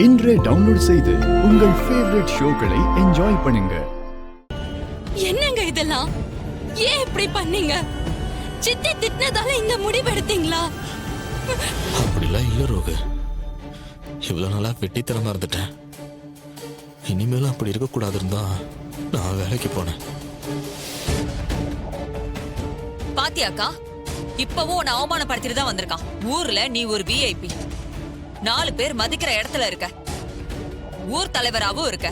இன்றே டவுன்லோட் செய்து உங்கள் ஃபேவரட் ஷோக்களை என்ஜாய் பண்ணுங்க. என்னங்க இதெல்லாம்? ஏன் இப்படி பண்ணீங்க? சித்தி திட்டினதால இந்த முடிவு எடுத்தீங்களா? அப்படிலாம் இல்ல ரோகு. இவ்வளவு நாளா வெட்டித்தனமா இருந்துட்டேன். இனிமேலும் அப்படி இருக்கக்கூடாது இருந்தா நான் வேலைக்கு போனேன். பாத்தியாக்கா, இப்பவும் உன்னை அவமானப்படுத்திட்டு தான் வந்திருக்கான். ஊர்ல நீ ஒரு விஐபி, 4 பேர் மதிக்கிற இடத்துல இருக்க, ஊர் தலைவராவும் இருக்க.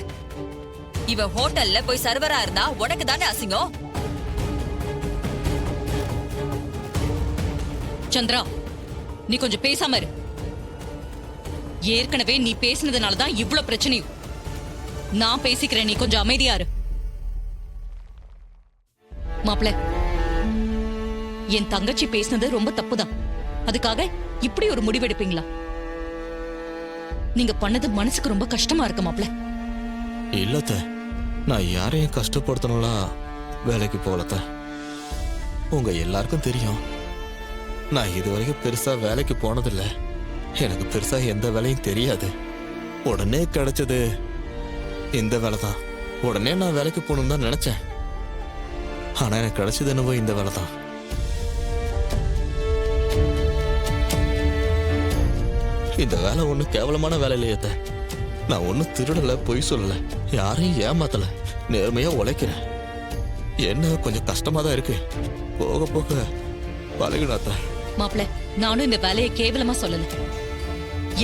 இவ ஹோட்டல்ல போய் சர்வரா இருந்தா உனக்கு தானே அசிங்கம். சந்திரா, நீ கொஞ்சம் பேசாம இரு. ஏற்கனவே நீ பேசினதுனாலதான் இவ்வளவு பிரச்சனையும். நான் பேசிக்கிறேன், நீ கொஞ்சம் அமைதியா இரு. மாப்ள, என் தங்கச்சி பேசினது ரொம்ப தப்புதான். அதுக்காக இப்படி ஒரு முடிவெடுப்பீங்களா? நீங்க பண்ணது மனசுக்கு ரொம்ப கஷ்டமா இருக்கு மாப்ள. இல்லத்த, நான் யாரையும் கஷ்டப்படுத்தணும்லாம் வேலைக்கு போகலத்த. உங்க எல்லாருக்கும் தெரியும், நான் இதுவரைக்கும் பெருசா வேலைக்கு போனதில்ல. எனக்கு பெருசா எந்த வேலையும் தெரியாது. உடனே கிடைச்சது இந்த வேலை தான். உடனே நான் வேலைக்கு போகணும்னு தான் நினைச்சேன். ஆனா எனக்கு கிடைச்சது என்னவோ இந்த வேலை தான். இந்த வேலை ஒன்றும் கேவலமான வேலை இல்லையத்த. நான் ஒன்றும் திருடல, பொய் சொல்லல, யாரையும் ஏமாத்தல, நேர்மையா உழைக்கிறேன். என்ன கொஞ்சம் கஷ்டமா தான் இருக்கு, போக போக பழகினாத்த. மாப்ள, நானும் இந்த வேலையை கேவலமா சொல்லல.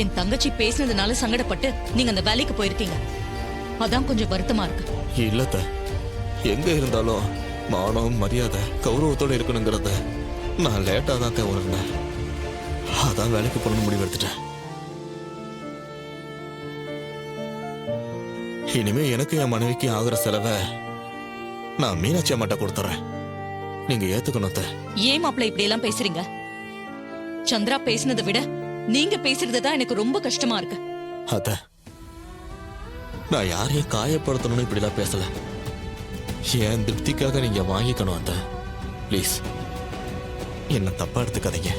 என் தங்கச்சி பேசினதுனால சங்கடப்பட்டு நீங்க அந்த வேலைக்கு போயிருக்கீங்க. அதான் கொஞ்சம் வருத்தமா இருக்கு. இல்லத்த, எங்க இருந்தாலும் மானம் மரியாதை கௌரவத்தோட இருக்கணுங்கிறத நான் லேட்டா தான் உணர்ந்தேன். அதான் வேலைக்கு போகணும்னு முடிவெடுத்துட்டேன். இனிமே எனக்கு என் மனைவிக்கு ஆகுற செலவை நான் மீனாட்சி அம்மாட்ட கொடுத்துறேன். நீங்க ஏத்துக்கணும். ஏன் மாப்ள இப்படி எல்லாம் பேசுறீங்க? சந்திரா பேசினதை விட நீங்க பேசுறதுதான் எனக்கு ரொம்ப கஷ்டமா இருக்கு. அத்த, நான் யாரையும் காயப்படுத்தணும்னு இப்படிலாம் பேசல. என் திருப்திக்காக நீங்க வாங்கிக்கணும் அத்த. ப்ளீஸ், என்ன தப்பா எடுத்துக்காதீங்க.